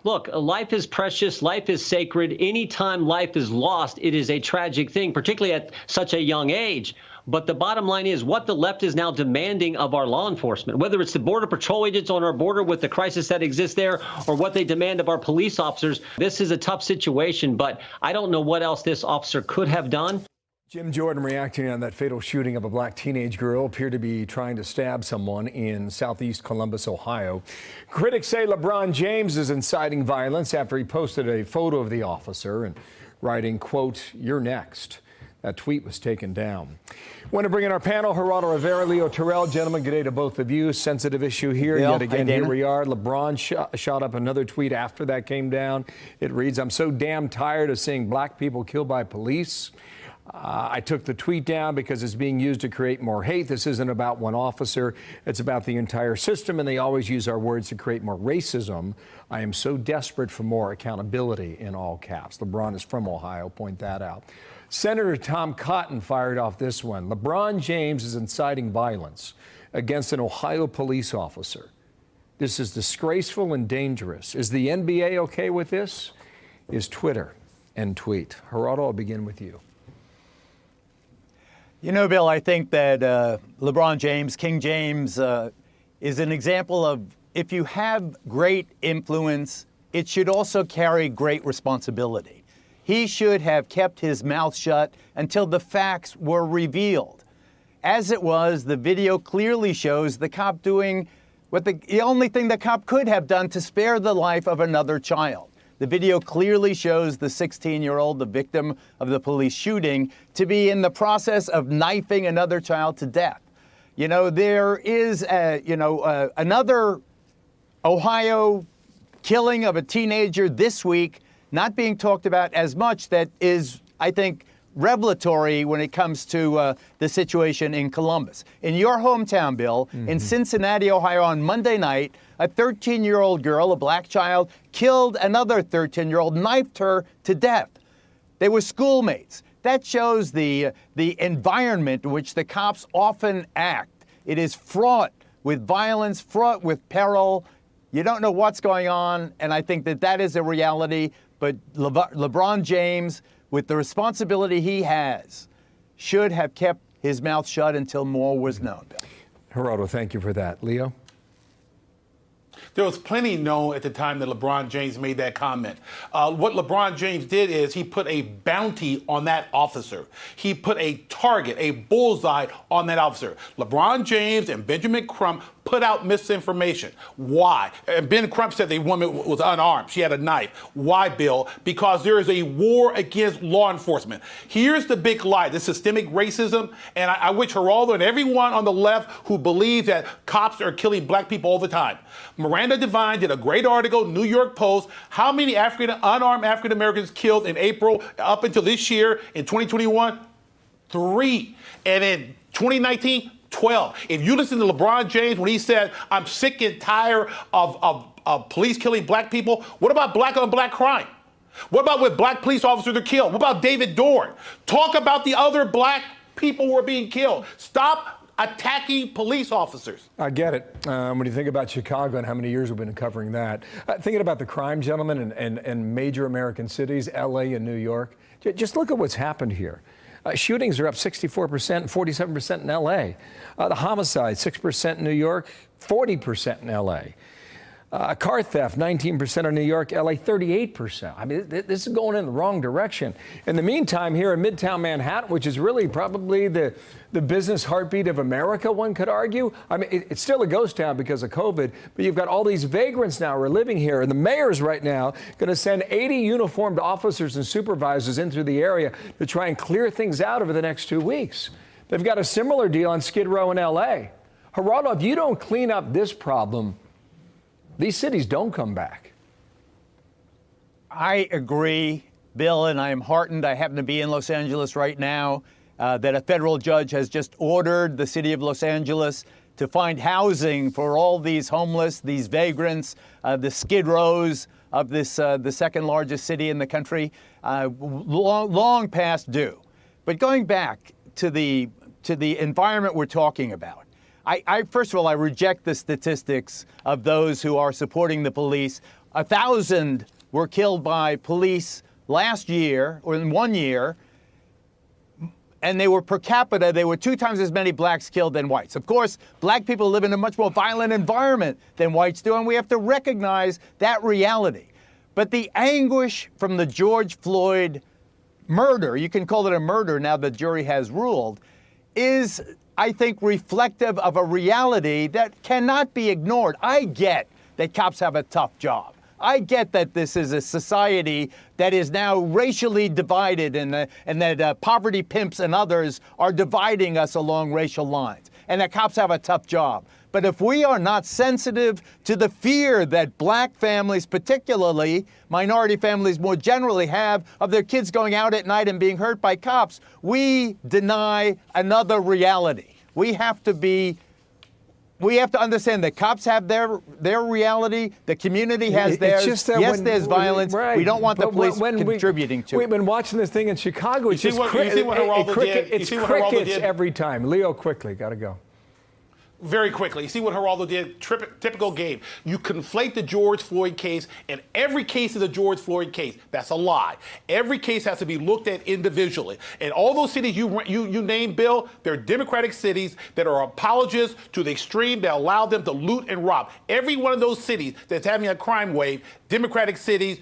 Look, life is precious. Life is sacred. Anytime life is lost, it is a tragic thing, particularly at such a young age. But the bottom line is what the left is now demanding of our law enforcement, whether it's the Border Patrol agents on our border with the crisis that exists there or what they demand of our police officers. This is a tough situation, but I don't know what else this officer could have done. Jim Jordan reacting on that fatal shooting of a black teenage girl appeared to be trying to stab someone in southeast Columbus, Ohio. Critics say LeBron James is inciting violence after he posted a photo of the officer and writing, quote, "You're next." That tweet was taken down. Want to bring in our panel, Geraldo Rivera, Leo Terrell. Gentlemen, good day to both of you. Sensitive issue here. Yet again, here we are. LeBron shot up another tweet after that came down. It reads, "I'm so damn tired of seeing black people killed by police. I took the tweet down because it's being used to create more hate. This isn't about one officer. It's about the entire system, and they always use our words to create more racism. I am so desperate for more accountability," in all caps. LeBron is from Ohio, point that out. Senator Tom Cotton fired off this one. LeBron James is inciting violence against an Ohio police officer. This is disgraceful and dangerous. Is the NBA okay with this? Is Twitter and tweet? Geraldo, I'll begin with you. You know, Bill, I think that LeBron James, King James, is an example of if you have great influence, it should also carry great responsibility. He should have kept his mouth shut until the facts were revealed. As it was, the video clearly shows the cop doing what the only thing the cop could have done to spare the life of another child. The video clearly shows the 16-year-old, the victim of the police shooting, to be in the process of knifing another child to death. You know, there is, another Ohio killing of a teenager this week, not being talked about as much, that is, I think, revelatory when it comes to the situation in Columbus. In your hometown, Bill, in Cincinnati, Ohio, on Monday night, a 13-year-old girl, a black child, killed another 13-year-old, knifed her to death. They were schoolmates. That shows the environment in which the cops often act. It is fraught with violence, fraught with peril. You don't know what's going on, and I think that that is a reality. But LeBron James, with the responsibility he has, should have kept his mouth shut until more was known. Geraldo, thank you for that. Leo? There was plenty known at the time that LeBron James made that comment. What LeBron James did is he put a bounty on that officer. He put a target, a bullseye on that officer. LeBron James and Benjamin Crump put out misinformation. Why? And Ben Crump said the woman was unarmed. She had a knife. Why, Bill? Because there is a war against law enforcement. Here's the big lie, the systemic racism, and I wish Geraldo and everyone on the left who believes that cops are killing black people all the time. Miranda Devine did a great article, New York Post, how many unarmed African Americans killed in April up until this year in 2021? 3. And in 2019, 12. If you listen to LeBron James when he said, "I'm sick and tired of police killing black people," what about black on black crime? What about when black police officers are killed? What about David Dorn? Talk about the other black people who are being killed. Stop attacking police officers. I get it. When you think about Chicago and how many years we've been covering that, thinking about the crime, gentlemen, and major American cities, LA and New York, just look at what's happened here. Shootings are up 64% and 47% in L.A. The homicide, 6% in New York, 40% in L.A. Car theft, 19% in New York, L.A., 38%. I mean, this is going in the wrong direction. In the meantime, here in Midtown Manhattan, which is really probably the business heartbeat of America, one could argue. I mean, it's still a ghost town because of COVID, but you've got all these vagrants now who are living here, and the mayor's right now going to send 80 uniformed officers and supervisors into the area to try and clear things out over the next 2 weeks. They've got a similar deal on Skid Row in L.A. Geraldo, if you don't clean up this problem, these cities don't come back. I agree, Bill, and I am heartened. I happen to be in Los Angeles right now, that a federal judge has just ordered the city of Los Angeles to find housing for all these homeless, these vagrants, the Skid Rows of this, the second largest city in the country, long past due. But going back to the environment we're talking about, First of all, I reject the statistics of those who are supporting the police. 1,000 were killed by police last year, or in 1 year, and they were per capita, they were 2 times as many blacks killed than whites. Of course, black people live in a much more violent environment than whites do, and we have to recognize that reality. But the anguish from the George Floyd murder, you can call it a murder now the jury has ruled, is, I think, reflective of a reality that cannot be ignored. I get that cops have a tough job. I get that this is a society that is now racially divided and that poverty pimps and others are dividing us along racial lines, and that cops have a tough job. But if we are not sensitive to the fear that black families, particularly minority families more generally, have of their kids going out at night and being hurt by cops, we deny another reality. We have to understand that cops have their reality, the community has theirs. Just that yes, there's violence. Right. We don't want the police contributing to it. We've been watching this thing in Chicago. It's just crickets every time. Leo, quickly, got to go. Very quickly, you see what Geraldo did? Typical game. You conflate the George Floyd case, and every case is a George Floyd case. That's a lie. Every case has to be looked at individually. And all those cities you named, Bill, they're Democratic cities that are apologists to the extreme that allow them to loot and rob. Every one of those cities that's having a crime wave, Democratic cities,